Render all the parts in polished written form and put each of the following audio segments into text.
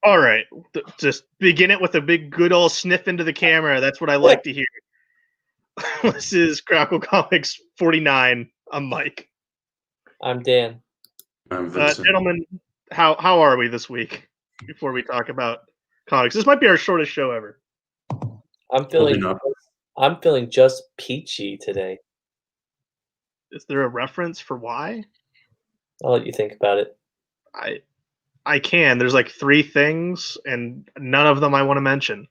All right, just begin it with a big, good old sniff into the camera. That's what I like to hear. This is Krackle Comics 49. I'm Mike. I'm Dan. I'm Vincent. Gentlemen, how are we this week? Before we talk about comics, this might be our shortest show ever. I'm feeling just peachy today. Is there a reference for why? I'll let you think about it. I can. There's like 3 things, and none of them I want to mention.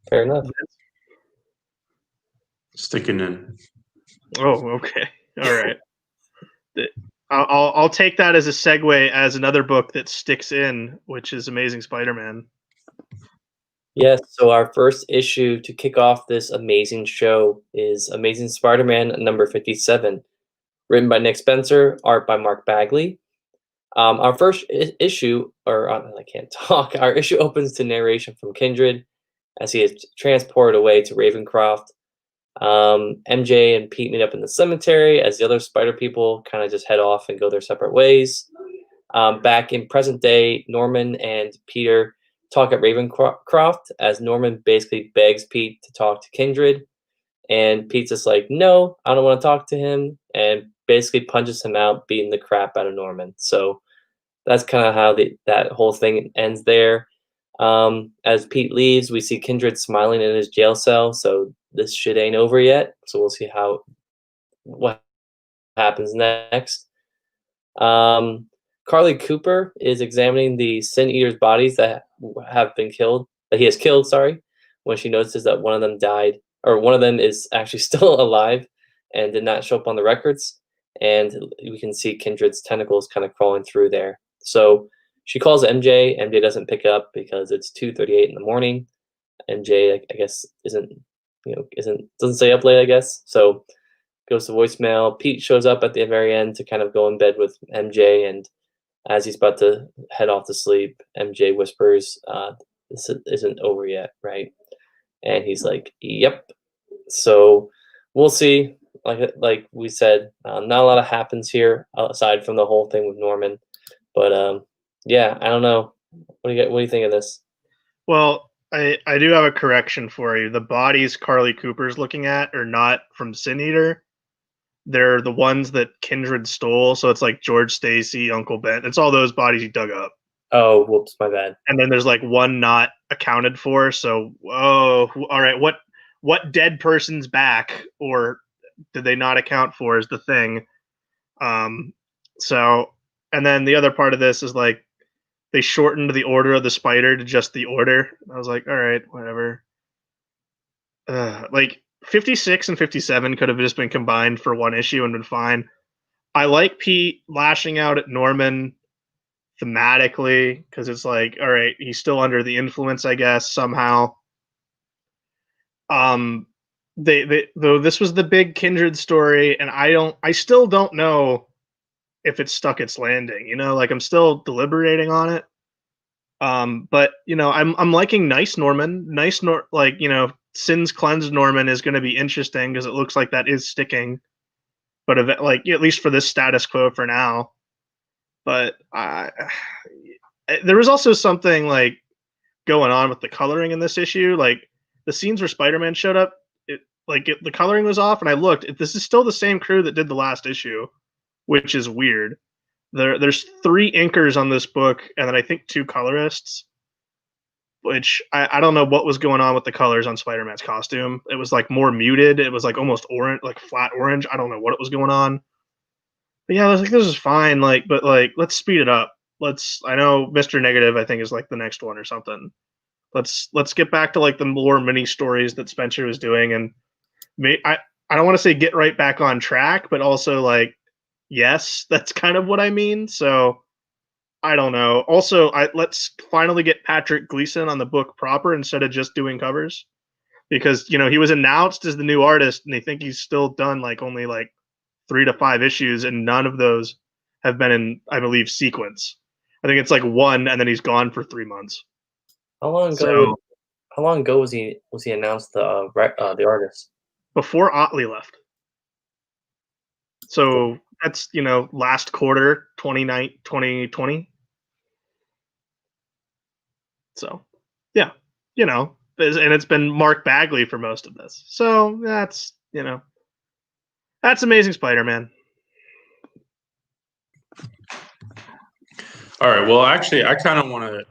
Fair enough. Sticking in. Oh, okay. All right. I'll take that as a segue as another book that sticks in, which is Amazing Spider-Man. Yes, so our first issue to kick off this amazing show is Amazing Spider-Man number 57, written by Nick Spencer, art by Mark Bagley. Our first issue, I can't talk. Our issue opens to narration from Kindred as he is transported away to Ravencroft. MJ and Pete meet up in the cemetery as the other Spider people kind of just head off and go their separate ways. Back in present day, Norman and Peter talk at Ravencroft as Norman basically begs Pete to talk to Kindred, and Pete's just like, no, I don't want to talk to him, and basically punches him out, beating the crap out of Norman. So that's kind of how that whole thing ends there. As Pete leaves, we see Kindred smiling in his jail cell, so this shit ain't over yet. So we'll see what happens next. Carly Cooper is examining the Sin Eater's bodies that he has killed, when she notices that one of them died, or one of them is actually still alive and did not show up on the records. And we can see Kindred's tentacles kind of crawling through there. So she calls MJ. MJ doesn't pick up because it's 2:38 in the morning. MJ, I guess, doesn't stay up late, I guess. So goes to voicemail. Pete shows up at the very end to kind of go in bed with MJ, and as he's about to head off to sleep, MJ whispers, "This isn't over yet, right?" And he's like, "Yep." So we'll see. Like we said, not a lot happens here aside from the whole thing with Norman. But yeah, I don't know. What do you think of this? Well, I do have a correction for you. The bodies Carly Cooper's looking at are not from Sin Eater. They're the ones that Kindred stole. So it's like George Stacy, Uncle Ben. It's all those bodies he dug up. Oh, whoops, my bad. And then there's like one not accounted for. So, all right, what dead person's back, or did they not account for, is the thing. So, and then the other part of this is like they shortened the Order of the Spider to just the Order. I was like, all right, whatever. Like 56 and 57 could have just been combined for one issue and been fine. I like Pete lashing out at Norman thematically because it's like, all right, he's still under the influence, I guess, somehow. Though this was the big Kindred story, and I still don't know if it stuck its landing. Like I'm still deliberating on it. But I'm liking Nice Norman. Sins Cleansed Norman is going to be interesting because it looks like that is sticking. But at least for this status quo for now. But there was also something like going on with the coloring in this issue. Like the scenes where Spider-Man showed up, the coloring was off, and I looked. This is still the same crew that did the last issue, which is weird. There's 3 inkers on this book, and then I think 2 colorists. Which I don't know what was going on with the colors on Spider-Man's costume. It was like more muted. It was like almost orange, like flat orange. I don't know what was going on. But yeah, I was like, this is fine. But let's speed it up. I know Mr. Negative, I think, is like the next one or something. Let's get back to like the more mini stories that Spencer was doing, and I don't want to say get right back on track, but also like, yes, that's kind of what I mean. So I don't know. Also, let's finally get Patrick Gleason on the book proper instead of just doing covers, because he was announced as the new artist, and they think he's still done like only like 3 to 5 issues, and none of those have been in, I believe, sequence. I think it's like 1, and then he's gone for 3 months. How long ago was he announced the artist? Before Otley left. So That's last quarter 2020. So yeah, and it's been Mark Bagley for most of this. So that's Amazing Spider-Man. All right. Well, actually, I kind of want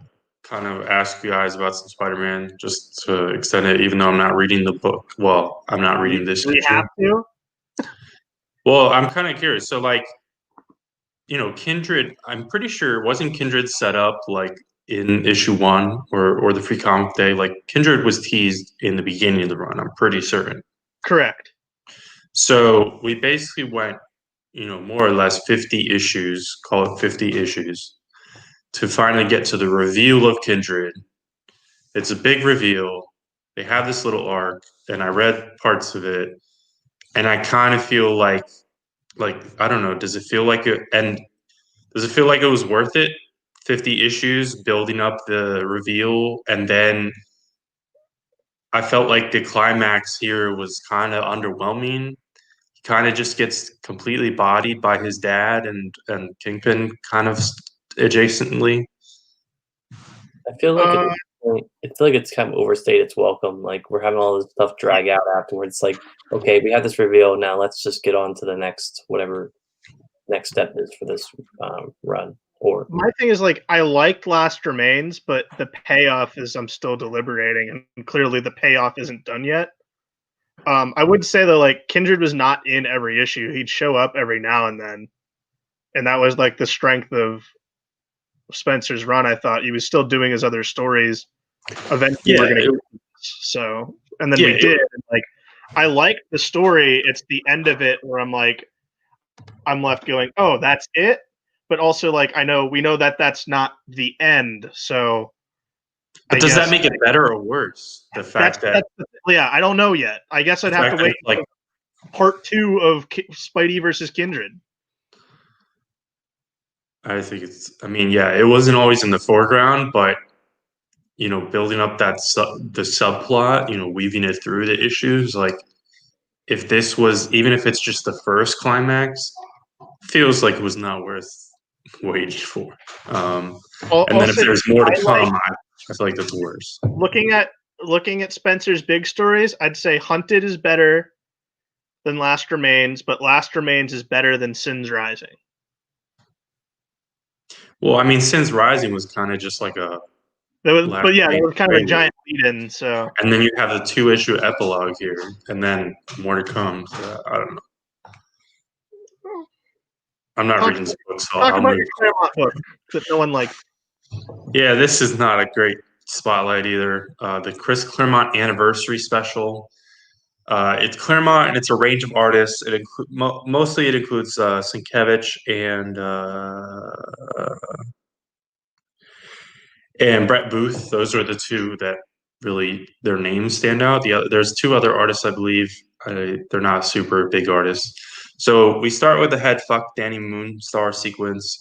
to ask you guys about some Spider-Man just to extend it, even though I'm not reading the book. Well, I'm not reading this We issue. have to. Well, I'm kind of curious. So, like, Kindred, I'm pretty sure, wasn't Kindred set up like in issue 1 or the Free Comic Day? Like, Kindred was teased in the beginning of the run, I'm pretty certain. Correct. So we basically went, more or less 50 issues, call it 50 issues, to finally get to the reveal of Kindred. It's a big reveal. They have this little arc, and I read parts of it, and I kind of feel like I don't know, does it feel like it was worth it? 50 issues building up the reveal, and then I felt like the climax here was kind of underwhelming. He kind of just gets completely bodied by his dad and Kingpin kind of adjacently. I feel like at this point, I feel like it's kind of overstayed its welcome. Like, we're having all this stuff drag out afterwards. Like, okay, we have this reveal, now let's just get on to the next, whatever next step is for this run. Or my thing is, like, I liked Last Remains, but the payoff is I'm still deliberating, and clearly the payoff isn't done yet. I would say that, like, Kindred was not in every issue. He'd show up every now and then, and that was like the strength of Spencer's run. I thought he was still doing his other stories. Eventually, we're gonna so, and then we did. And, like, I liked the story. It's the end of it where I'm left going, oh, that's it. But also, like, we know that that's not the end. So, but does that make it better or worse? The fact that I don't know yet. I guess I'd have to wait like part 2 of Spidey versus Kindred. I think it wasn't always in the foreground, but building up the subplot, weaving it through the issues, like if this was, even if it's just the first climax, feels like it was not worth waiting for. And then if there's more to come, I feel like that's worse. Looking at Spencer's big stories, I'd say Hunted is better than Last Remains, but Last Remains is better than Sins Rising. Well, Sins Rising was kind of just like a... it was kind of a giant lead-in, so... And then you have the 2-issue epilogue here, and then more to come, so I don't know. I'm not reading this book, so talk about your Claremont book that no one liked. Yeah, this is not a great spotlight either. The Chris Claremont Anniversary Special. It's Claremont, and it's a range of artists. It mostly includes Sienkiewicz and Brett Booth. Those are the two that really, their names stand out. There's 2 other artists, I believe. They're not super big artists. So we start with the head fuck Danny Moonstar sequence.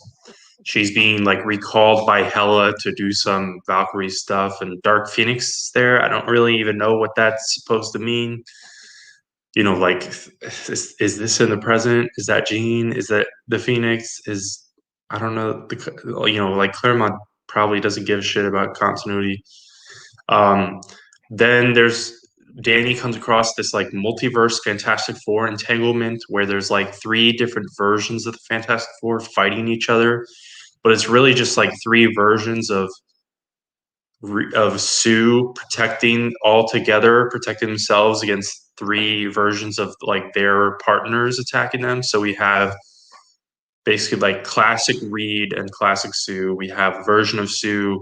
She's being like recalled by Hela to do some Valkyrie stuff, and Dark Phoenix is there. I don't really even know what that's supposed to mean. Like, is this in the present? Is that Jean? Is that the Phoenix? I don't know. Like Claremont probably doesn't give a shit about continuity. Then Danny comes across this like multiverse Fantastic Four entanglement where there's like 3 different versions of the Fantastic Four fighting each other, but it's really just like 3 versions of Sue protecting themselves against 3 versions of like their partners attacking them. So we have basically like classic Reed and classic Sue. We have a version of Sue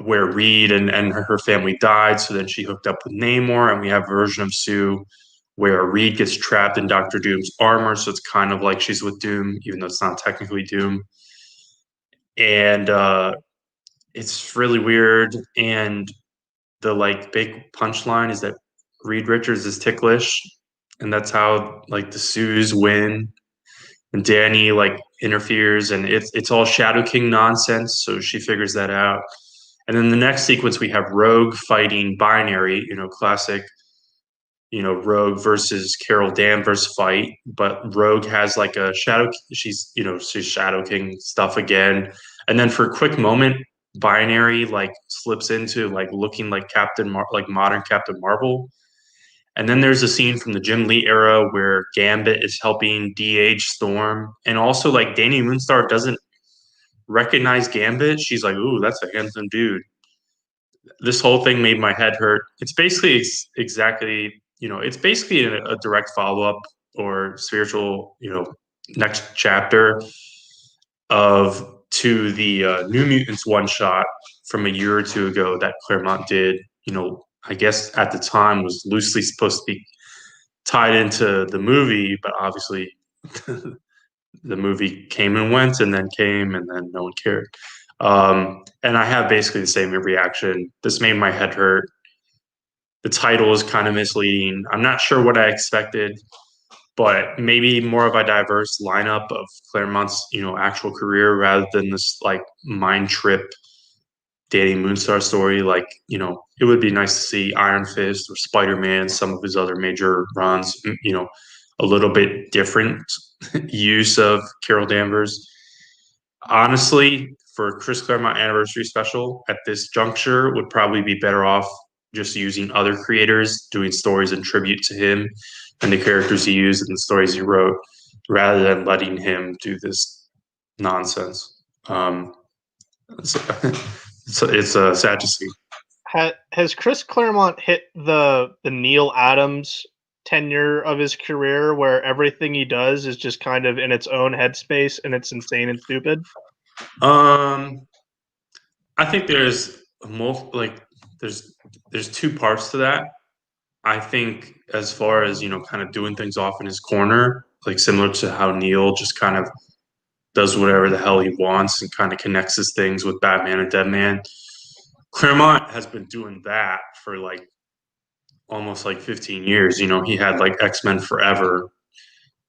where Reed and her family died, so then she hooked up with Namor, and we have a version of Sue where Reed gets trapped in Doctor Doom's armor, so it's kind of like she's with Doom, even though it's not technically Doom. And it's really weird, and the like big punchline is that Reed Richards is ticklish, and that's how like the Sues win. And Danny like interferes, and it's all Shadow King nonsense, so she figures that out. And then the next sequence, we have Rogue fighting Binary, classic, Rogue versus Carol Danvers fight, but Rogue has like a shadow. She's Shadow King stuff again, and then for a quick moment, Binary like slips into like looking like like modern Captain Marvel, and then there's a scene from the Jim Lee era where Gambit is helping de-age Storm, and also like Danny Moonstar doesn't recognize Gambit. She's like, "Ooh, that's a handsome dude." This whole thing made my head hurt. It's basically exactly, it's basically a direct follow up or spiritual, next chapter of to the New Mutants one shot from a year or two ago that Claremont did. I guess at the time was loosely supposed to be tied into the movie, but obviously the movie came and went and then came and then no one cared. And I have basically the same reaction. This made my head hurt. The title is kind of misleading. I'm not sure what I expected, but maybe more of a diverse lineup of Claremont's, actual career rather than this like mind trip Danny Moonstar story. Like, it would be nice to see Iron Fist or Spider-Man, some of his other major runs, a little bit different use of Carol Danvers. Honestly, for Chris Claremont anniversary special at this juncture, would probably be better off just using other creators doing stories in tribute to him and the characters he used and the stories he wrote, rather than letting him do this nonsense. So it's sad to see. Has Chris Claremont hit the Neil Adams tenure of his career where everything he does is just kind of in its own headspace and it's insane and stupid? I think there's there's two parts to that. I think as far as, kind of doing things off in his corner, like similar to how Neil just kind of does whatever the hell he wants and kind of connects his things with Batman and Deadman. Claremont has been doing that for like almost like 15 years. He had like X-Men Forever,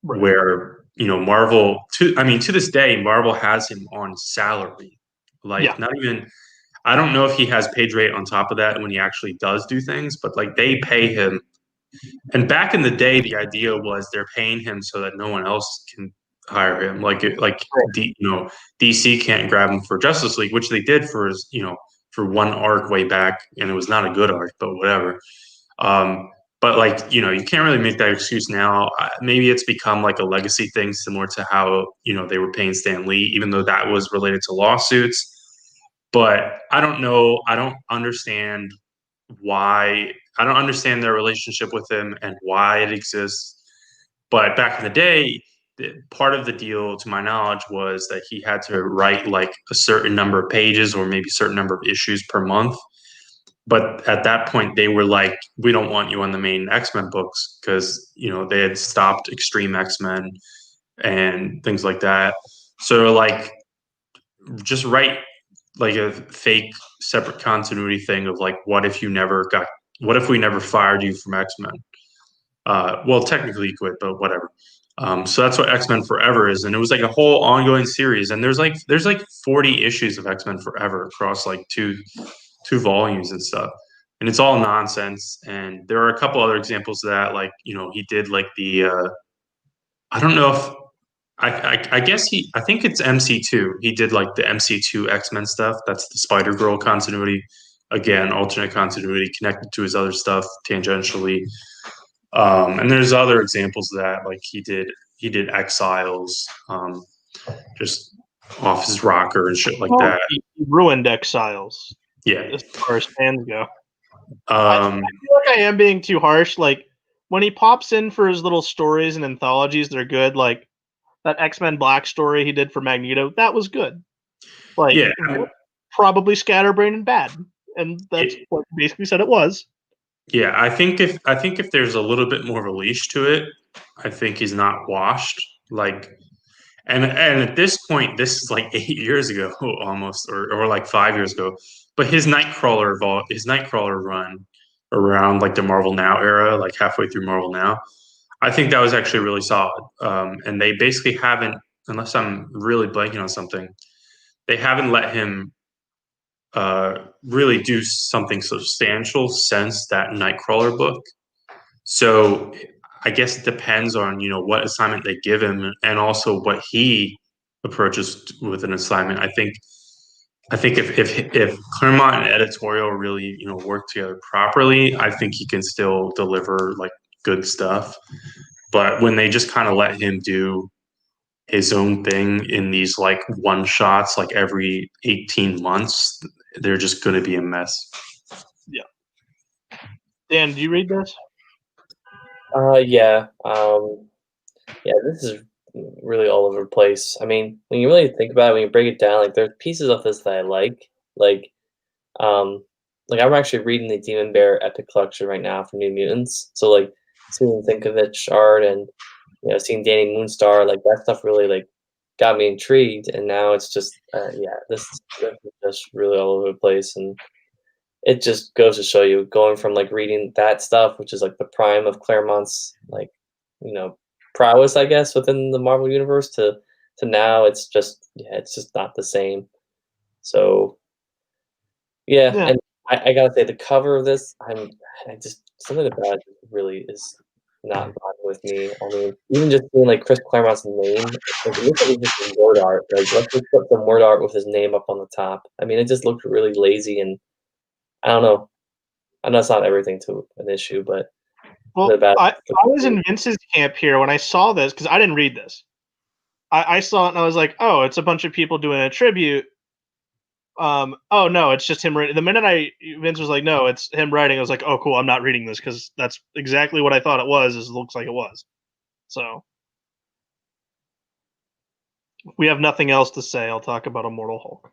right, where, Marvel to this day, Marvel has him on salary. Like, not even, I don't know if he has page rate on top of that when he actually does do things, but like they pay him. And back in the day, the idea was they're paying him so that no one else can hire him. DC can't grab him for Justice League, which they did for his, for one arc way back, and it was not a good arc, but whatever. But like, you can't really make that excuse now. Maybe it's become like a legacy thing, similar to how, they were paying Stan Lee, even though that was related to lawsuits. But I don't know. I don't understand their relationship with him and why it exists. But back in the day, part of the deal, to my knowledge, was that he had to write like a certain number of pages or maybe a certain number of issues per month. But at that point, they were like, we don't want you on the main X-Men books because, they had stopped Extreme X-Men and things like that. So like, just write like a fake separate continuity thing of like, what if we never fired you from X-Men? Well, technically you could, but whatever. So that's what X-Men Forever is. And it was like a whole ongoing series. And there's like 40 issues of X-Men Forever across like two volumes and stuff. And it's all nonsense. And there are a couple other examples of that. Like, he did like the, I don't know if, I guess I think it's MC2. He did like the MC2 X-Men stuff. That's the Spider-Girl continuity. Again, alternate continuity connected to his other stuff tangentially. And there's other examples of that. Like he did Exiles, just off his rocker and shit like that. He ruined Exiles. Yeah. As far as fans go. I feel like I am being too harsh. Like when he pops in for his little stories and anthologies, they're good. Like that X-Men Black story he did for Magneto, that was good. Like, probably scatterbrained and bad, and that's what he basically said it was. Yeah, I think if there's a little bit more of a leash to it, I think he's not washed. Like, and at this point, this is like 8 years ago, almost, or like 5 years ago. But his Nightcrawler run around like the Marvel Now era, like halfway through Marvel Now, I think that was actually really solid. And they basically haven't, unless I'm really blanking on something, they haven't let him really do something substantial since that Nightcrawler book. So I guess it depends on, what assignment they give him and also what he approaches with an assignment. I think if Claremont and editorial really, work together properly, I think he can still deliver like good stuff. But when they just kind of let him do his own thing in these like one shots like every 18 months, they're just going to be a mess. Yeah. Dan, do you read this? Yeah. Yeah, this is really all over the place. I mean, when you really think about it, when you break it down, like there's pieces of this that I like I'm actually reading the Demon Bear Epic Collection right now for New Mutants. So like seeing Tinkovich art and seeing Danny Moonstar, like that stuff really like got me intrigued. And now it's just this is just really all over the place, and it just goes to show you going from like reading that stuff, which is like the prime of Claremont's like prowess, I guess, within the Marvel universe, to now it's just not the same. So yeah. And I gotta say the cover of this, I just something about it really is not vibing with me. I mean, even just seeing like Chris Claremont's name, like, it looks like it's just word art. Like let's just put some word art with his name up on the top. I mean, it just looked really lazy, and I don't know. I know it's not everything to an issue, but well, I was in Vince's camp here when I saw this because I didn't read this. I saw it and I was like, oh, it's a bunch of people doing a tribute. Oh no, it's just him writing. The minute Vince was like, no, it's him writing, I was like, oh cool, I'm not reading this because that's exactly what I thought it was. It looks like it was. So if we have nothing else to say, I'll talk about Immortal Hulk.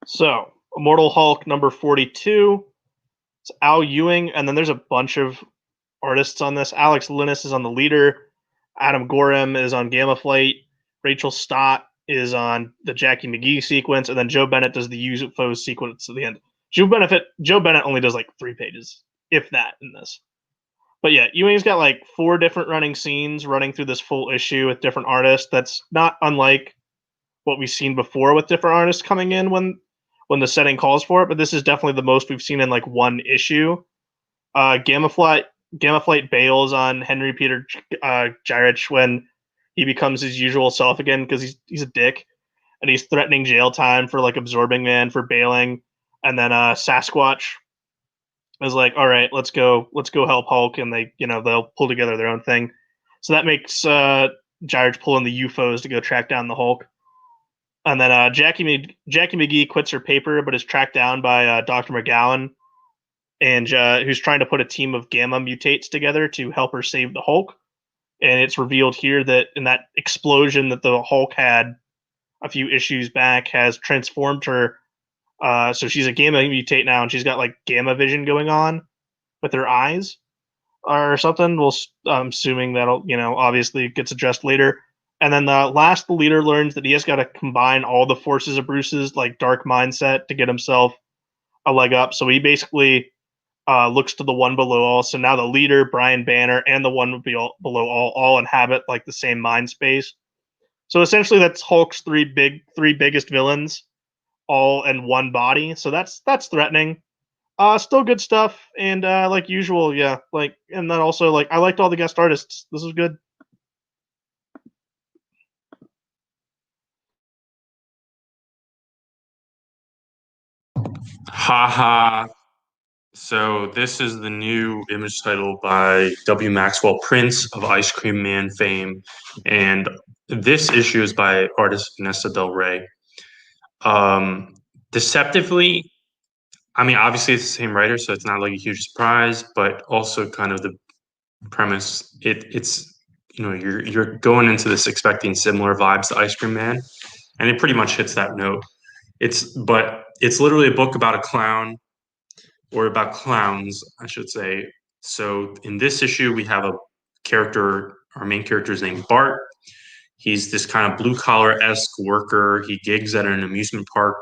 So Immortal Hulk number 42. It's Al Ewing, and then there's a bunch of artists on this. Alex Linus is on the leader. Adam Gorham is on Gamma Flight. Rachel Stott is on the Jackie McGee sequence, and then Joe Bennett does the UFOs sequence at the end. Joe Bennett only does like 3 pages, if that, in this. But yeah, Ewing's got like 4 different running scenes running through this full issue with different artists. That's not unlike what we've seen before with different artists coming in when the setting calls for it. But this is definitely the most we've seen in like one issue. Gamma Flight bails on Henry Peter Gyrich when he becomes his usual self again because he's a dick, and he's threatening jail time for like Absorbing Man for bailing. And then Sasquatch is like, all right, let's go help Hulk, and they'll pull together their own thing. So that makes Gyrich pull in the UFOs to go track down the Hulk. And then Jackie McGee quits her paper but is tracked down by Dr. McGowan, and who's trying to put a team of gamma mutates together to help her save the Hulk. And it's revealed here that in that explosion that the Hulk had a few issues back has transformed her. So she's a gamma mutate now, and she's got like gamma vision going on with her eyes or something. I'm assuming that'll, obviously gets addressed later. And then the leader learns that he has got to combine all the forces of Bruce's like dark mindset to get himself a leg up. So he basically looks to the one below all. So now the leader, Brian Banner, and the one below all inhabit like the same mind space. So essentially, that's Hulk's three biggest villains, all in one body. So that's threatening. Still good stuff, and like usual, yeah. Like, and then also like I liked all the guest artists. This was good. Haha. So this is the new image title by W. Maxwell, Prince of Ice Cream Man fame, and this issue is by artist Vanessa Del Rey. Deceptively, I mean, obviously it's the same writer, so it's not like a huge surprise, but also kind of the premise. It's you're going into this expecting similar vibes to Ice Cream Man, and it pretty much hits that note. It's literally a book about a clown, or about clowns, I should say. So in this issue, we have a character. Our main character is named Bart. He's this kind of blue collar-esque worker. He gigs at an amusement park,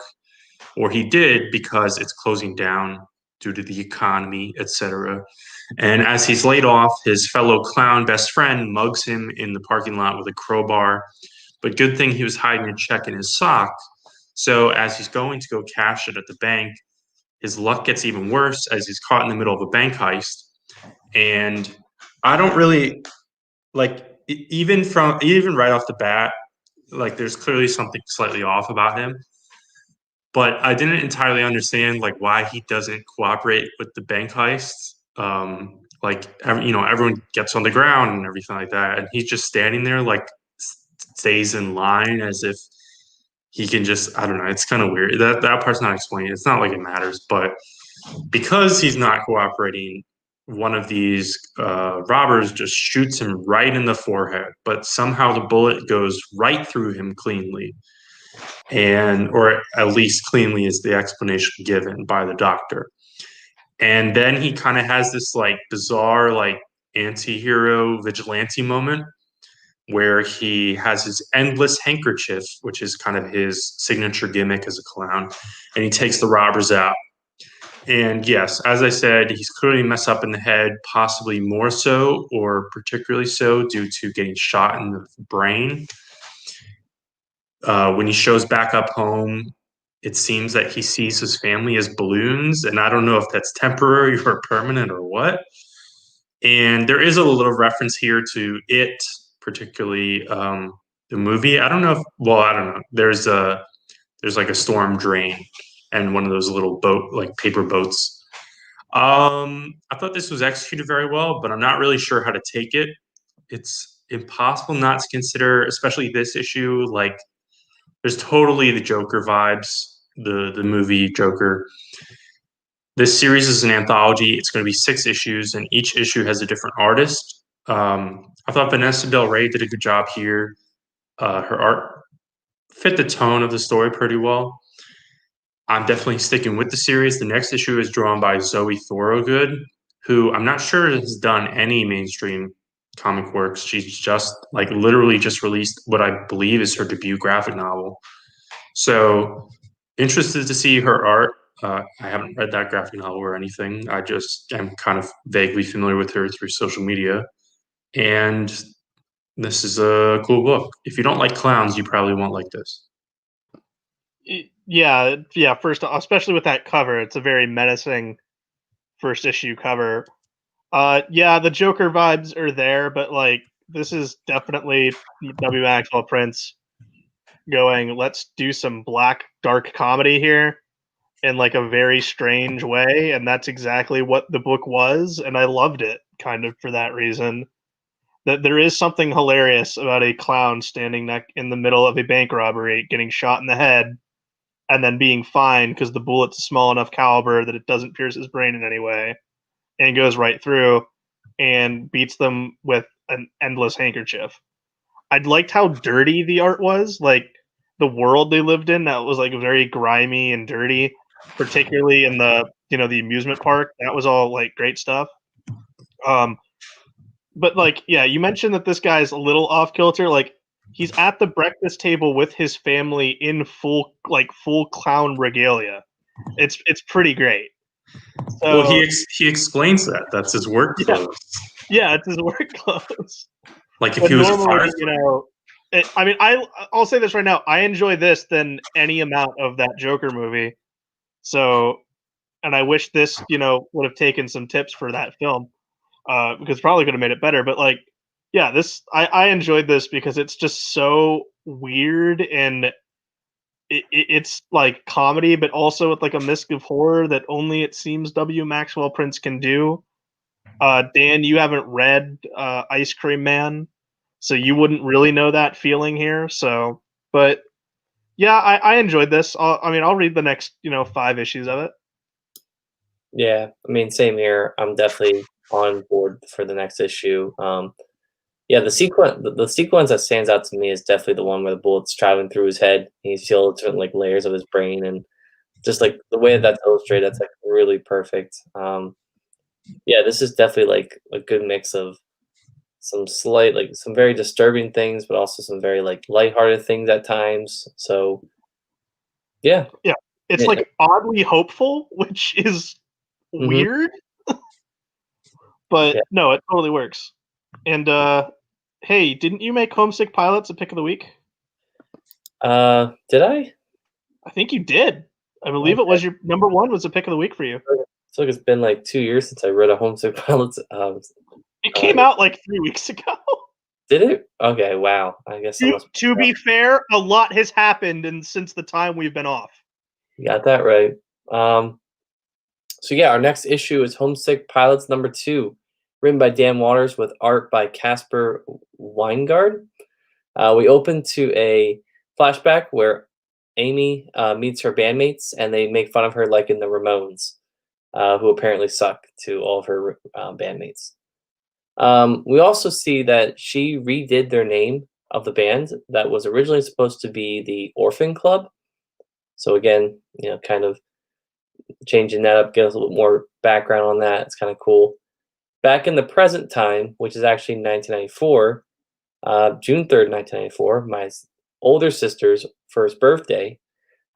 or he did because it's closing down due to the economy, etc. And as he's laid off, his fellow clown best friend mugs him in the parking lot with a crowbar. But good thing he was hiding a check in his sock, So as he's going to go cash it at the bank, his luck gets even worse as he's caught in the middle of a bank heist. And I don't really like even right off the bat, like there's clearly something slightly off about him. But I didn't entirely understand like why he doesn't cooperate with the bank heists. Everyone gets on the ground and everything like that, and he's just standing there like stays in line as if he can just, I don't know, it's kind of weird. That part's not explained. It's not like it matters, but because he's not cooperating, one of these robbers just shoots him right in the forehead, but somehow the bullet goes right through him cleanly. Or at least cleanly is the explanation given by the doctor. And then he kind of has this like bizarre like anti-hero vigilante moment where he has his endless handkerchief, which is kind of his signature gimmick as a clown, and he takes the robbers out. And yes, as I said, he's clearly messed up in the head, possibly more so or particularly so due to getting shot in the brain. When he shows back up home, it seems that he sees his family as balloons, and I don't know if that's temporary or permanent or what. And there is a little reference here to It, particularly the movie. I don't know. I don't know. There's like a storm drain and one of those little like paper boats. I thought this was executed very well, but I'm not really sure how to take it. It's impossible not to consider, especially this issue, like there's totally the Joker vibes, the movie Joker. This series is an anthology. It's going to be 6 issues, and each issue has a different artist. I thought Vanessa Del Rey did a good job here. Her art fit the tone of the story pretty well. I'm definitely sticking with the series. The next issue is drawn by Zoe Thorogood, who I'm not sure has done any mainstream comic works. She's just like literally just released what I believe is her debut graphic novel. So interested to see her art. I haven't read that graphic novel or anything. I just am kind of vaguely familiar with her through social media. And this is a cool book. If you don't like clowns, you probably won't like this. Yeah. First, especially with that cover, it's a very menacing first issue cover. The Joker vibes are there, but like this is definitely W. Maxwell Prince going, let's do some black dark comedy here in like a very strange way, and that's exactly what the book was, and I loved it kind of for that reason. That there is something hilarious about a clown standing in the middle of a bank robbery, getting shot in the head, and then being fine because the bullet's a small enough caliber that it doesn't pierce his brain in any way, and goes right through and beats them with an endless handkerchief. I liked how dirty the art was, like the world they lived in that was like very grimy and dirty, particularly in the the amusement park. That was all like great stuff. But like, yeah, you mentioned that this guy's a little off kilter. Like, he's at the breakfast table with his family in full clown regalia. It's pretty great. So, Well, he explains that that's his work clothes. Yeah, it's his work clothes. Like if he was normally, I'll say this right now. I enjoy this than any amount of that Joker movie. So, and I wish this, would have taken some tips for that film, because probably could have made it better. But like, yeah, I enjoyed this because it's just so weird and it's like comedy, but also with like a mist of horror that only it seems W. Maxwell Prince can do. Dan, you haven't read Ice Cream Man, so you wouldn't really know that feeling here. So, but yeah, I enjoyed this. I'll read the next 5 issues of it. Yeah, I mean, same here. I'm definitely on board for the next issue. The sequence that stands out to me is definitely the one where the bullet's traveling through his head. And you feel different like layers of his brain, and just like the way that's illustrated, that's like really perfect. This is definitely like a good mix of some slight, like some very disturbing things, but also some very like lighthearted things at times. So, yeah, it's like oddly hopeful, which is weird, but no, it totally works. And hey, didn't you make Homesick Pilots a pick of the week? Did I? I think you did. I believe it was your number one was the pick of the week for you. It's like it's been like 2 years since I read a Homesick Pilots. It came out like 3 weeks ago. Did it? Okay, wow. I guess to be fair, a lot has happened since the time we've been off. You got that right. So yeah, our next issue is Homesick Pilots number 2, written by Dan Waters with art by Casper Weingard. We open to a flashback where Amy meets her bandmates, and they make fun of her like in the Ramones, who apparently suck to all of her bandmates. We also see that she redid their name of the band that was originally supposed to be the Orphan Club. So again, kind of changing that up, get us a little more background on that. It's kind of cool. Back in the present time, which is actually 1994, June 3rd, 1994, my older sister's first birthday,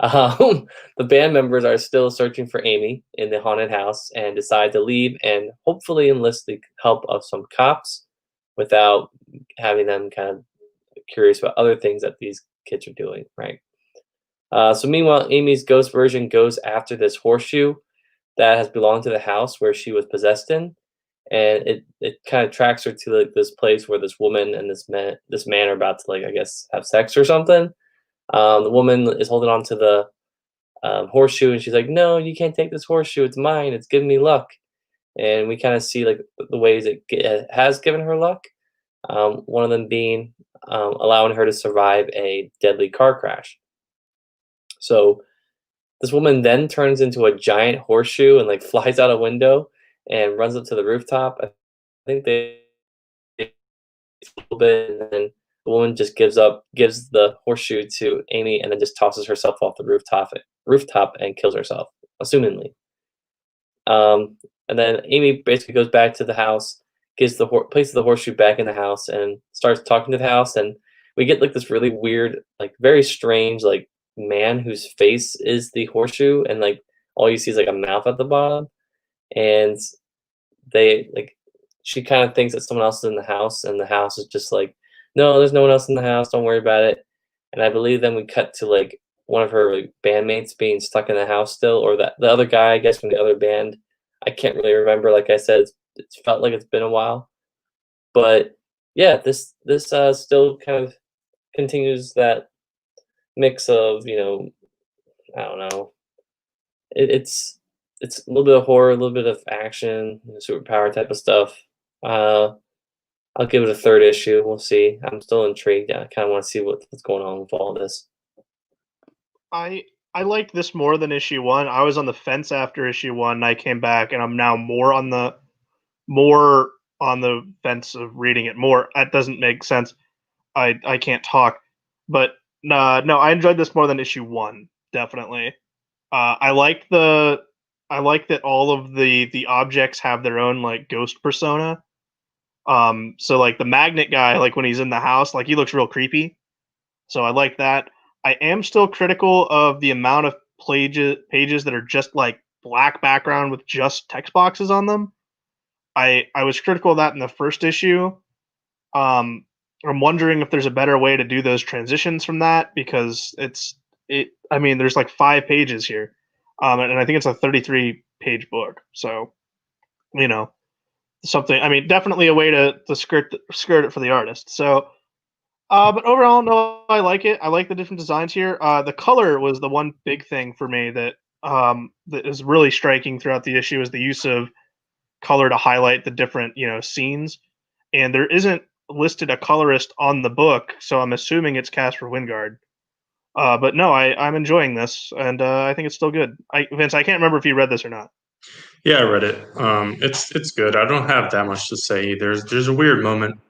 the band members are still searching for Amy in the haunted house and decide to leave and hopefully enlist the help of some cops without having them kind of curious about other things that these kids are doing, right? So meanwhile, Amy's ghost version goes after this horseshoe that has belonged to the house where she was possessed in, and it kind of tracks her to like this place where this woman and this man are about to, like, I guess, have sex or something. The woman is holding on to the horseshoe, and she's like, "No, you can't take this horseshoe. It's mine. It's giving me luck." And we kind of see like the ways it has given her luck. One of them being allowing her to survive a deadly car crash. So this woman then turns into a giant horseshoe and like flies out a window and runs up to the rooftop. I think they a little bit, and then the woman just gives the horseshoe to Amy, and then just tosses herself off the rooftop and kills herself, assumingly. And then Amy basically goes back to the house, places the horseshoe back in the house, and starts talking to the house. And we get like this really weird, like very strange, like man whose face is the horseshoe, and like all you see is like a mouth at the bottom. And she kind of thinks that someone else is in the house, and the house is just like, "No, there's no one else in the house. Don't worry about it." And I believe then we cut to like one of her like bandmates being stuck in the house still, or the other guy, I guess, from the other band. I can't really remember. Like I said, it's felt like it's been a while, but yeah, this still kind of continues that mix of I don't know. It's a little bit of horror, a little bit of action, superpower type of stuff. I'll give it a third issue. We'll see. I'm still intrigued. I kind of want to see what's going on with all this. I liked this more than issue 1. I was on the fence after issue 1, and I came back, and I'm now more on the fence of reading it more. That doesn't make sense. I can't talk, but no, I enjoyed this more than issue 1. Definitely. I like that all of the objects have their own like ghost persona. So like the magnet guy, like when he's in the house, like he looks real creepy. So I like that. I am still critical of the amount of pages that are just like black background with just text boxes on them. I was critical of that in the first issue. I'm wondering if there's a better way to do those transitions from that, because there's like 5 pages here. And I think it's a 33-page book. So, something, definitely a way to skirt it for the artist. So, but overall, no, I like it. I like the different designs here. The color was the one big thing for me that is really striking throughout the issue, is the use of color to highlight the different, scenes. And there isn't listed a colorist on the book, so I'm assuming it's Casper Wingard. But no, I'm enjoying this, and I think it's still good. Vince, I can't remember if you read this or not. Yeah, I read it. It's good. I don't have that much to say. There's a weird moment.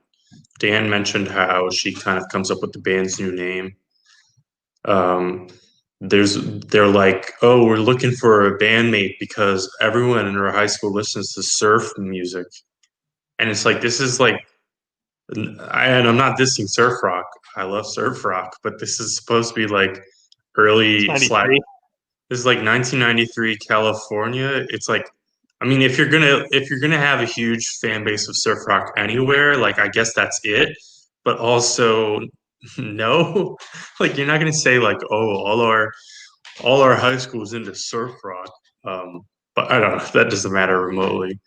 Dan mentioned how she kind of comes up with the band's new name. They're like, "Oh, we're looking for a bandmate because everyone in her high school listens to surf music," and it's like, this is like, and I'm not dissing surf rock. I love surf rock, but this is supposed to be like early slack. This is like 1993 California. It's like, if you're gonna have a huge fan base of surf rock anywhere, like I guess that's it. But also, no, like you're not gonna say like, "Oh, all our high schools into surf rock. But I don't know. That doesn't matter remotely.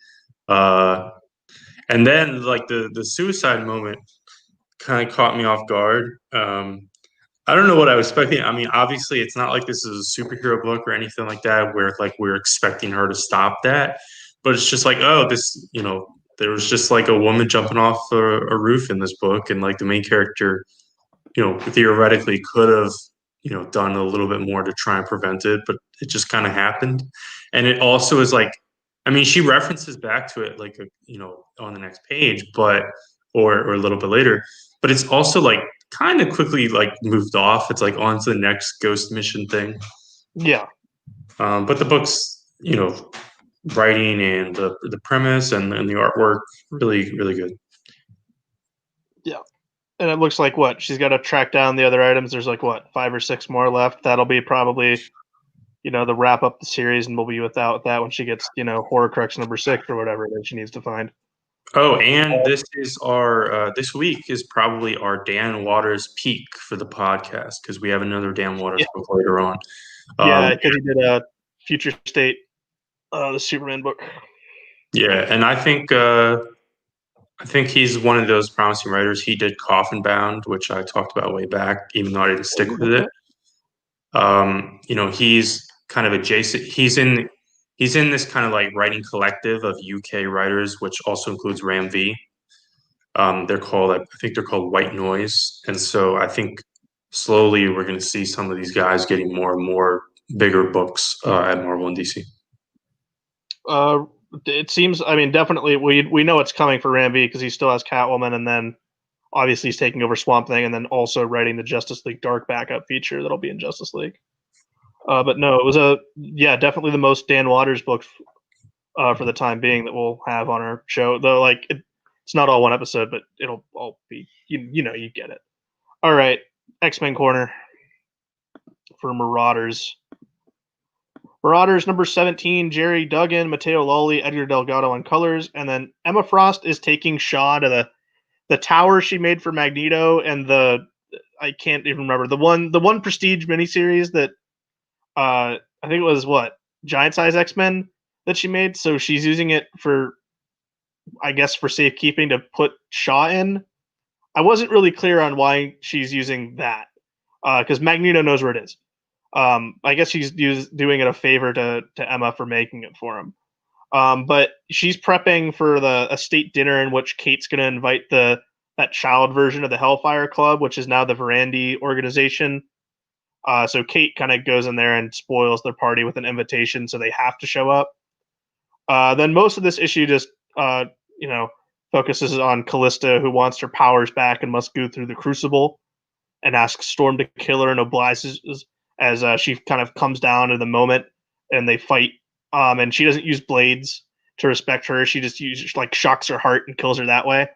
And then like the suicide moment kind of caught me off guard. I don't know what I was expecting. I mean, obviously, it's not like this is a superhero book or anything like that, where like we're expecting her to stop that. But it's just like, oh, this, there was just like a woman jumping off a roof in this book, and like the main character, theoretically could have, done a little bit more to try and prevent it, but it just kind of happened. And it also is like, I mean, she references back to it like, on the next page, but or a little bit later, but it's also like kind of quickly like moved off. It's like on to the next ghost mission thing. Yeah. But the book's, writing and the premise and the artwork really, really good. Yeah. And it looks like what? She's got to track down the other items. There's like what, 5 or 6 more left. That'll be probably, the wrap up the series, and we'll be without that when she gets, Horcrux number 6 or whatever that she needs to find. Oh, and this is our this week is probably our Dan Waters peak for the podcast, because we have another Dan Waters book later on. Yeah, because he did a Future State, the Superman book. Yeah, and I think he's one of those promising writers. He did Coffin Bound, which I talked about way back, even though I didn't stick with it. He's kind of adjacent. He's in this kind of like writing collective of UK writers, which also includes Ram V. I think they're called White Noise. And so I think slowly we're going to see some of these guys getting more and more bigger books at Marvel and DC. It seems, I mean, definitely we know it's coming for Ram V because he still has Catwoman, and then obviously he's taking over Swamp Thing, and then also writing the Justice League Dark backup feature that'll be in Justice League. But no, it was definitely the most Dan Waters book for the time being that we'll have on our show. Though, like, it's not all one episode, but it'll all be, you get it. All right, X-Men Corner for Marauders. Marauders number 17, Jerry Duggan, Matteo Lolli, Edgar Delgado on colors, and then Emma Frost is taking Shaw to the tower she made for Magneto, and I can't even remember the one Prestige miniseries that I think it was Giant Size X-Men that she made. So she's using it for, I guess, for safekeeping to put Shaw in. I wasn't really clear on why she's using that, because Magneto knows where it is. I guess she's doing it a favor to Emma for making it for him. But she's prepping for a state dinner in which Kate's going to invite that child version of the Hellfire Club, which is now the Verandi organization. So Kate kind of goes in there and spoils their party with an invitation, so they have to show up. Then most of this issue just, focuses on Callista, who wants her powers back and must go through the Crucible, and asks Storm to kill her and obliges as she kind of comes down in the moment, and they fight. And she doesn't use blades to respect her. She just shocks her heart and kills her that way,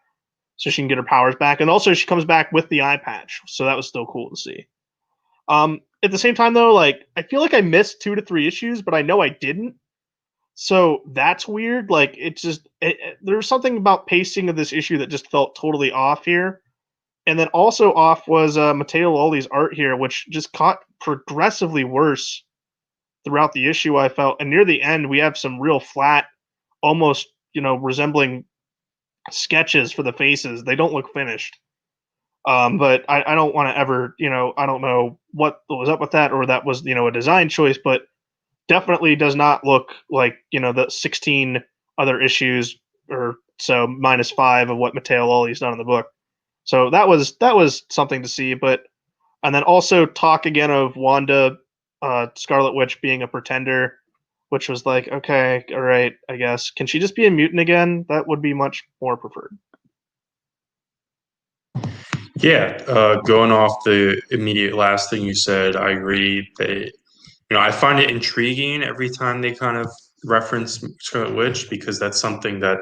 so she can get her powers back. And also she comes back with the eye patch, so that was still cool to see. At the same time, though, like, I feel like I missed 2 to 3 issues, but I know I didn't. So that's weird. Like, it's just there was something about pacing of this issue that just felt totally off here. And then also off was Matteo Lolli's art here, which just got progressively worse throughout the issue, I felt. And near the end, we have some real flat, almost, resembling sketches for the faces. They don't look finished. But I don't want to ever, I don't know what was up with that, or that was, a design choice, but definitely does not look like, the 16 other issues or so -5 of what Matteo Lolli's done in the book. So that was something to see. And then also talk again of Wanda, Scarlet Witch being a pretender, which was like, okay, all right, I guess. Can she just be a mutant again? That would be much more preferred. Yeah, going off the immediate last thing you said, I agree that, I find it intriguing every time they kind of reference Scarlet Witch, because that's something that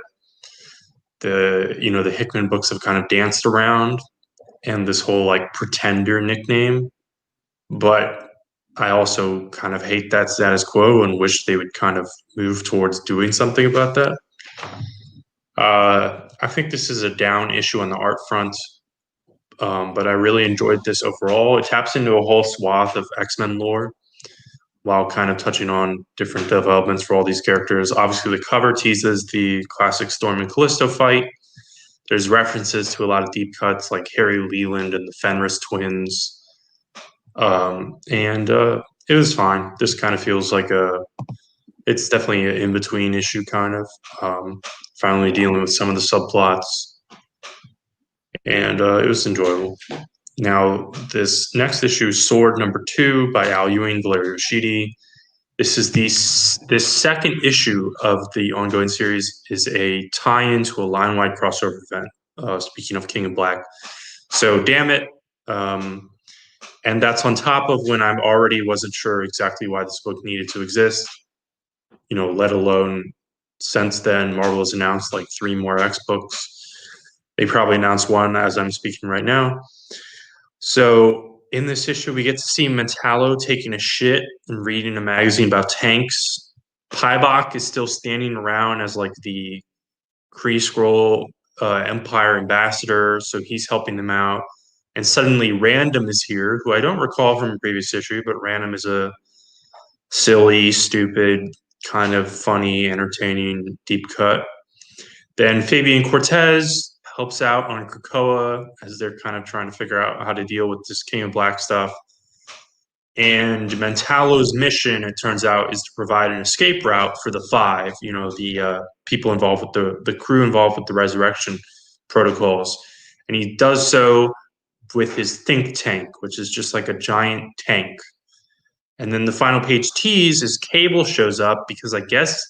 the Hickman books have kind of danced around, and this whole like pretender nickname. But I also kind of hate that status quo and wish they would kind of move towards doing something about that. I think this is a down issue on the art front, but I really enjoyed this overall. It taps into a whole swath of X-Men lore, while kind of touching on different developments for all these characters. Obviously, the cover teases the classic Storm and Callisto fight. There's references to a lot of deep cuts like Harry Leland and the Fenris twins. It was fine. This kind of feels like it's definitely an in-between issue kind of. Finally dealing with some of the subplots. And it was enjoyable. Now, this next issue is S.W.O.R.D number 2 by Al Ewing, Valerio Schiti. This is this second issue of the ongoing series is a tie-in to a line-wide crossover event. Speaking of King of Black. So, damn it. And that's on top of when I already wasn't sure exactly why this book needed to exist. Let alone since then, Marvel has announced like 3 more X books. They probably announced one as I'm speaking right now. So in this issue, we get to see Metallo taking a shit and reading a magazine about tanks. Pybok is still standing around as like the Kree Skrull Empire ambassador, so he's helping them out. And suddenly Random is here, who I don't recall from a previous issue, but Random is a silly, stupid, kind of funny, entertaining, deep cut. Then Fabian Cortez helps out on Krakoa as they're kind of trying to figure out how to deal with this King of Black stuff. And Mentallo's mission, it turns out, is to provide an escape route for the 5, the people involved with the crew involved with the resurrection protocols. And he does so with his think tank, which is just like a giant tank. And then the final page tease is Cable shows up because I guess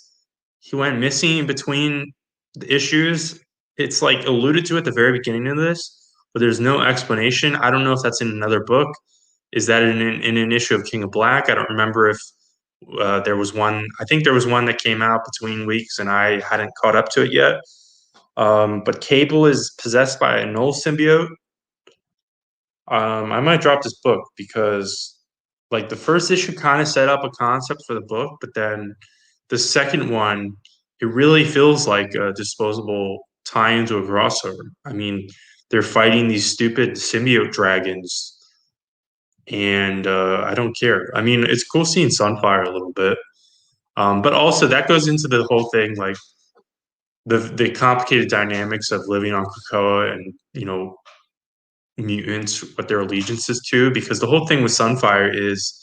he went missing in between the issues. It's like alluded to at the very beginning of this, but there's no explanation. I don't know if that's in another book. Is that in an issue of King of Black? I don't remember if there was one. I think there was one that came out between weeks, and I hadn't caught up to it yet. But Cable is possessed by a null symbiote. I might drop this book because, like, the first issue kind of set up a concept for the book, but then the second one, it really feels like a disposable tie into a crossover. I mean, they're fighting these stupid symbiote dragons, and I don't care. I mean, it's cool seeing Sunfire a little bit, but also that goes into the whole thing, like the complicated dynamics of living on Krakoa and mutants, what their allegiance is to. Because the whole thing with Sunfire is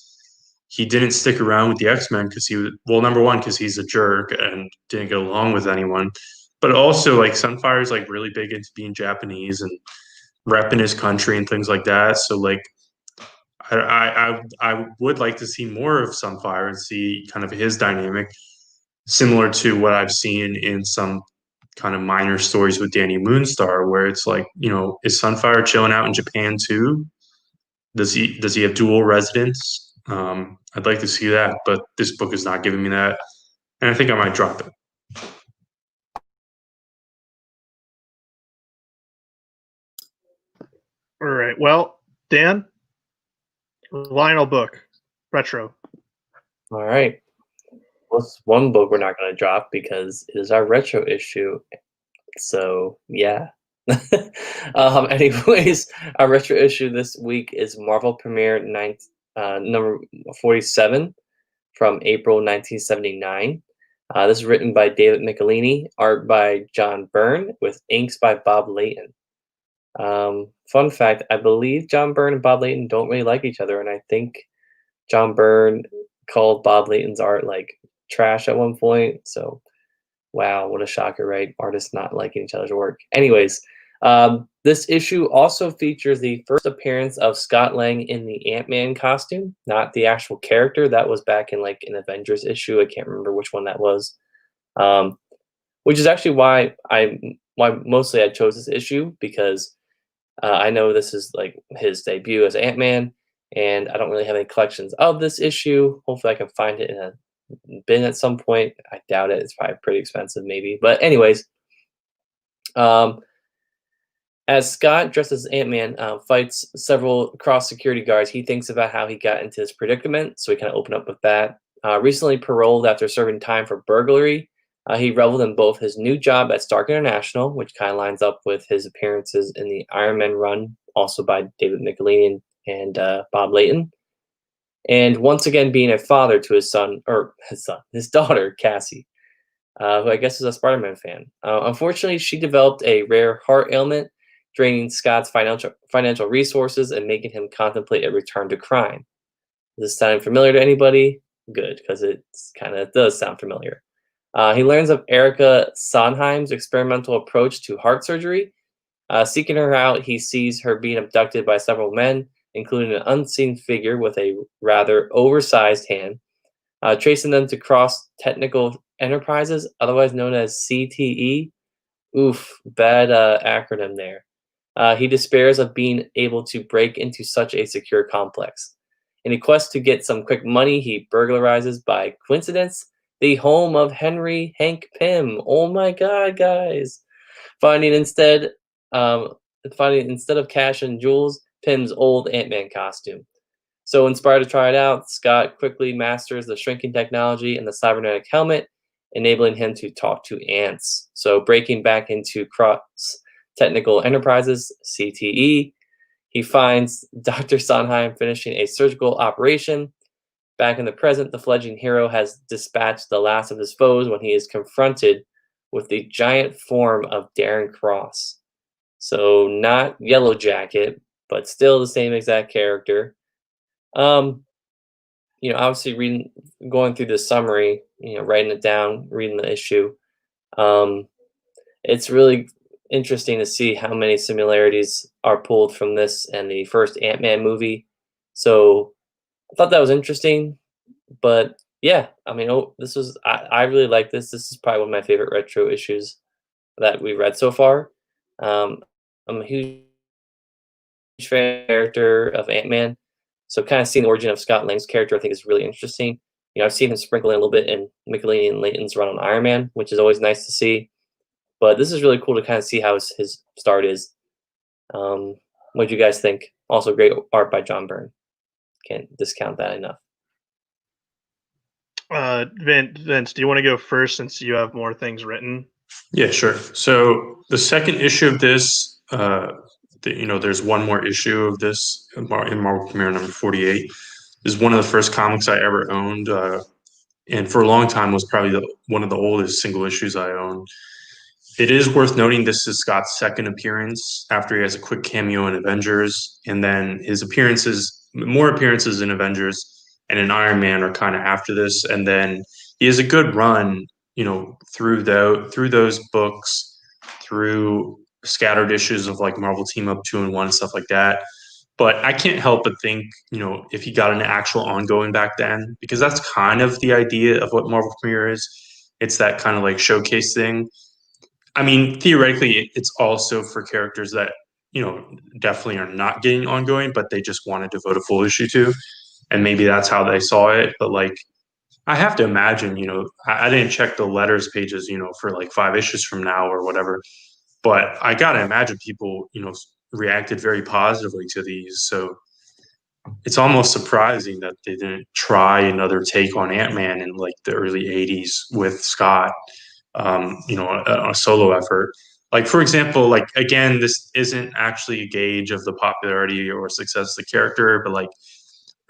he didn't stick around with the X-Men because he was, well, number one, because he's a jerk and didn't get along with anyone, but also like Sunfire is like really big into being Japanese and repping his country and things like that. So like I would like to see more of Sunfire and see kind of his dynamic, similar to what I've seen in some kind of minor stories with Danny Moonstar, where it's like, is Sunfire chilling out in Japan too? Does he have dual residence? I'd like to see that, but this book is not giving me that, and I think I might drop it. All right. Well, Dan, Lionel book, retro. All right. What's one book we're not going to drop because it is our retro issue. So yeah. Anyways, our retro issue this week is Marvel Premiere number 47 from April 1979. This is written by David Michelinie, art by John Byrne, with inks by Bob Layton. Fun fact, I believe John Byrne and Bob Layton don't really like each other, and I think John Byrne called Bob Layton's art like trash at one point. So wow, what a shocker, right? Artists not liking each other's work. Anyways, this issue also features the first appearance of Scott Lang in the Ant-Man costume, not the actual character. That was back in like an Avengers issue. I can't remember which one that was. Which is actually why mostly I chose this issue, because I know this is like his debut as Ant-Man, and I don't really have any collections of this issue. Hopefully I can find it in a bin at some point. I doubt it. It's probably pretty expensive maybe. But anyways, as Scott, dressed as Ant-Man, fights several cross security guards, he thinks about how he got into this predicament. So we kind of open up with that. Recently paroled after serving time for burglary, he reveled in both his new job at Stark International, which kind of lines up with his appearances in the Iron Man run, also by David Michelinie and Bob Layton, and once again being a father to his daughter, Cassie, who I guess is a Spider-Man fan. Unfortunately, she developed a rare heart ailment, draining Scott's financial resources and making him contemplate a return to crime. Does this sound familiar to anybody? Good, because it kind of does sound familiar. He learns of Erica Sondheim's experimental approach to heart surgery. Seeking her out, he sees her being abducted by several men, including an unseen figure with a rather oversized hand, tracing them to Cross Technical Enterprises, otherwise known as CTE. Oof, bad acronym there. He despairs of being able to break into such a secure complex. In a quest to get some quick money, he burglarizes, by coincidence, the home of Henry Hank Pym. Oh my god, guys! Finding instead of cash and jewels, Pym's old Ant-Man costume. So inspired to try it out, Scott quickly masters the shrinking technology and the cybernetic helmet, enabling him to talk to ants. So breaking back into Cross Technical Enterprises, CTE, he finds Dr. Sondheim finishing a surgical operation. Back in the present, the fledgling hero has dispatched the last of his foes when he is confronted with the giant form of Darren Cross. So not Yellow Jacket, but still the same exact character. Obviously going through the summary, writing it down, reading the issue, it's really interesting to see how many similarities are pulled from this and the first Ant-Man movie. So I thought that was interesting, but yeah, I mean, I really like this. This is probably one of my favorite retro issues that we've read so far. I'm a huge character of Ant-Man, so kind of seeing the origin of Scott Lang's character, I think, is really interesting. I've seen him sprinkle in a little bit in Michelini and Layton's run on Iron Man, which is always nice to see. But this is really cool to kind of see how his start is. What do you guys think? Also, great art by John Byrne. Can't discount that enough. Vince, do you want to go first since you have more things written? Yeah, sure. So the second issue of this, there's one more issue of this in Marvel Premiere number 48. Is one of the first comics I ever owned, and for a long time was probably one of the oldest single issues I owned. It is worth noting this is Scott's second appearance after he has a quick cameo in Avengers, and then his more appearances in Avengers and in Iron Man are kind of after this, and then he has a good run, through those books, through scattered issues of like Marvel Team Up 2 and 1, stuff like that. But I can't help but think, if he got an actual ongoing back then, because that's kind of the idea of what Marvel Premiere is. It's that kind of like showcase thing. I mean, theoretically, it's also for characters that, definitely are not getting ongoing, but they just want to devote a full issue to. And maybe that's how they saw it. But like, I have to imagine, I didn't check the letters pages, for like 5 issues from now or whatever. But I got to imagine people, reacted very positively to these. So it's almost surprising that they didn't try another take on Ant-Man in like the early 80s with Scott, a solo effort. Like, for example, like, again, this isn't actually a gauge of the popularity or success of the character, but like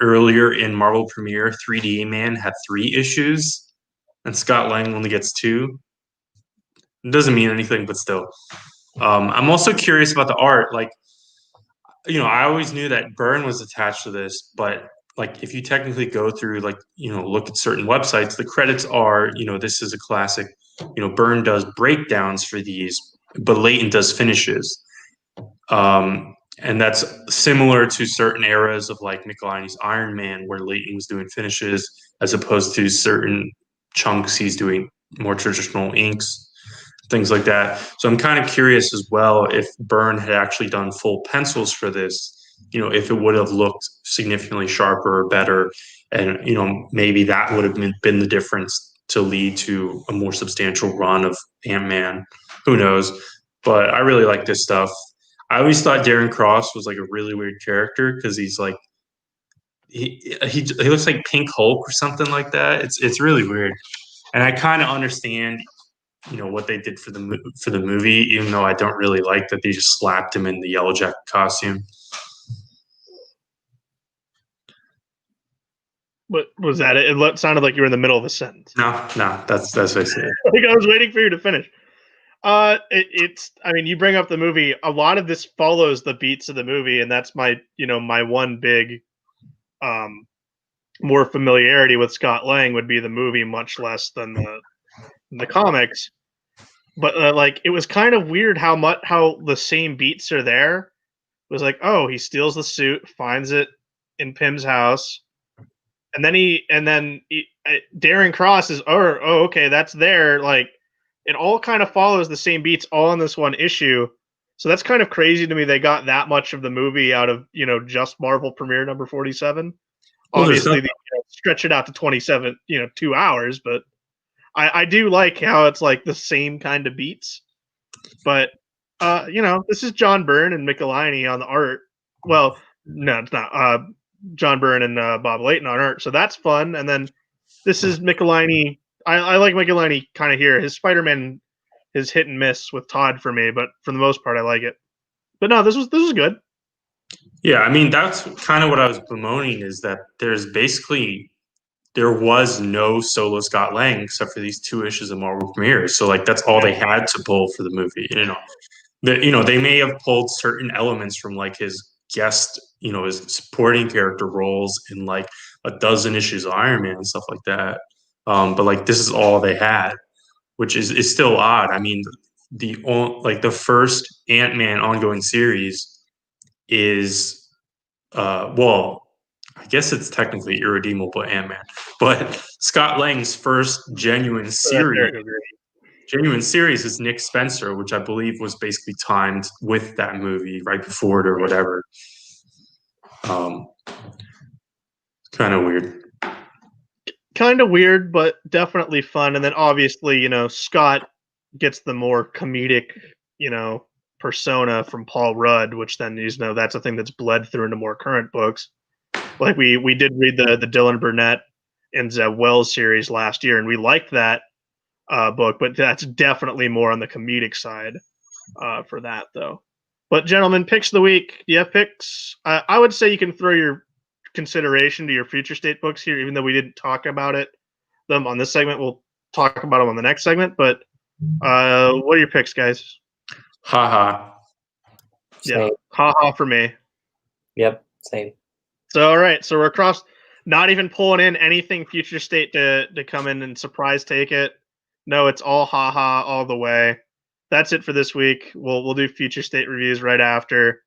earlier in Marvel Premiere, 3D Man had 3 issues and Scott Lang only gets 2. It doesn't mean anything, but still. I'm also curious about the art. Like, I always knew that Byrne was attached to this, but like if you technically go through like, look at certain websites, the credits are, this is a classic, Byrne does breakdowns for these, but Layton does finishes. And that's similar to certain eras of like Michelini's Iron Man, where Layton was doing finishes as opposed to certain chunks he's doing more traditional inks, things like that. So I'm kind of curious as well if Byrne had actually done full pencils for this, if it would have looked significantly sharper or better. And, maybe that would have been the difference to lead to a more substantial run of Ant-Man. Who knows? But I really like this stuff. I always thought Darren Cross was like a really weird character because he's like, he looks like Pink Hulk or something like that. It's really weird. And I kind of understand, what they did for the movie, even though I don't really like that they just slapped him in the Yellow Jacket costume. What was that? It sounded like you were in the middle of a sentence. No, that's basically it. Like I was waiting for you to finish. It's. I mean, you bring up the movie. A lot of this follows the beats of the movie, and that's my one big, more familiarity with Scott Lang would be the movie, much less than the comics. But like, it was kind of weird how the same beats are there. It was like, oh, he steals the suit, finds it in Pym's house, and then Darren Cross is, oh, okay, that's there. Like, it all kind of follows the same beats all in this one issue. So that's kind of crazy to me. They got that much of the movie out of just Marvel Premiere number 47. Well, Obviously, they stretch it out to 27, 2 hours, but I do like how it's like the same kind of beats. But this is John Byrne and Michelini on the art. Well, no, it's not. John Byrne and Bob Layton on art, so that's fun. And then this is Michelini. I like Michelini kind of here. His Spider-Man is hit and miss with Todd for me, but for the most part, I like it. But no, this was good. Yeah, I mean, that's kind of what I was bemoaning, is that there was no solo Scott Lang except for these 2 issues of Marvel Premiere. So like that's all they had to pull for the movie. They may have pulled certain elements from like his guest, his supporting character roles in like a dozen issues of Iron Man and stuff like that. But like this is all they had, which is still odd. I mean, the first Ant-Man ongoing series is well, I guess it's technically irredeemable Ant-Man, but Scott Lang's first genuine series is Nick Spencer, which I believe was basically timed with that movie right before it or whatever. Kind of weird. Kind of weird, but definitely fun. And then obviously, Scott gets the more comedic, persona from Paul Rudd, which then that's a thing that's bled through into more current books. Like we did read the Dylan Burnett and Zeb Wells series last year, and we liked that book, but that's definitely more on the comedic side for that, though. But gentlemen, picks of the week. Do you have picks? I would say you can throw your consideration to your future state books here, even though we didn't talk about them on this segment. We'll talk about them on the next segment. But what are your picks, guys? Haha. Yeah, haha for me. Yep, same. So all right, so we're across. Not even pulling in anything future state to come in and surprise take it. No, it's all haha all the way. That's it for this week. We'll do future state reviews right after.